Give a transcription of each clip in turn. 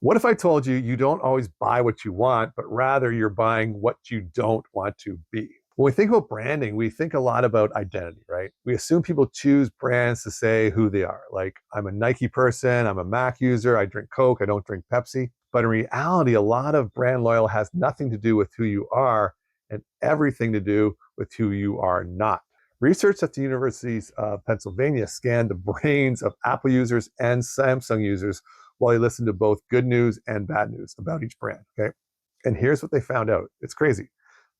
What if I told you you don't always buy what you want, but rather you're buying what you don't want to be? When we think about branding, we think a lot about identity, right? We assume people choose brands to say who they are. Like, I'm a Nike person, I'm a Mac user, I drink Coke, I don't drink Pepsi. But in reality, a lot of brand loyal has nothing to do with who you are and everything to do with who you are not. Research at the universities of Pennsylvania scanned the brains of Apple users and Samsung users while they listened to both good news and bad news about each brand. Okay. And here's what they found out. It's crazy.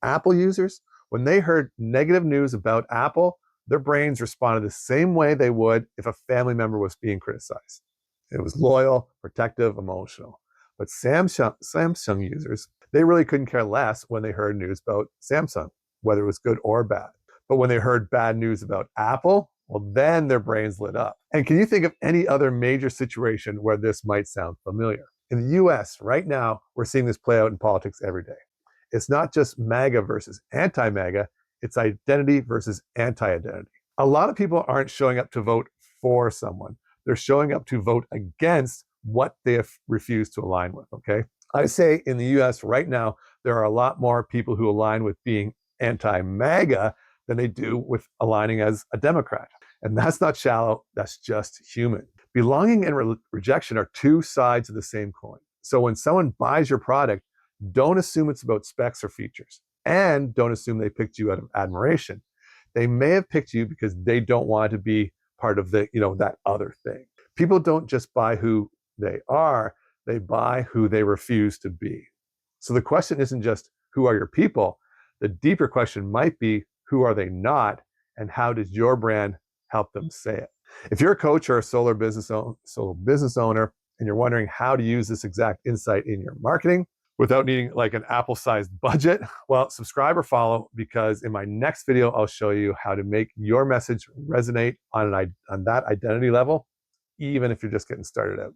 Apple users, when they heard negative news about Apple, their brains responded the same way they would if a family member was being criticized. It was loyal, protective, emotional. But Samsung users, they really couldn't care less when they heard news about Samsung, whether it was good or bad. But when they heard bad news about Apple, well, then their brains lit up. And can you think of any other major situation where this might sound familiar? In the US, right now, we're seeing this play out in politics every day. It's not just MAGA versus anti-MAGA, it's identity versus anti-identity. A lot of people aren't showing up to vote for someone. They're showing up to vote against what they have refused to align with, okay? I say in the US right now, there are a lot more people who align with being anti-MAGA than they do with aligning as a Democrat. And that's not shallow, that's just human. Belonging and rejection are two sides of the same coin. So when someone buys your product, don't assume it's about specs or features. And don't assume they picked you out of admiration. They may have picked you because they don't want to be part of the, that other thing. People don't just buy who they are, they buy who they refuse to be. So the question isn't just who are your people? The deeper question might be, who are they not, and how does your brand help them say it? If you're a coach or a solo business owner, and you're wondering how to use this exact insight in your marketing without needing like an Apple-sized budget, well, subscribe or follow, because in my next video, I'll show you how to make your message resonate on that identity level, even if you're just getting started out.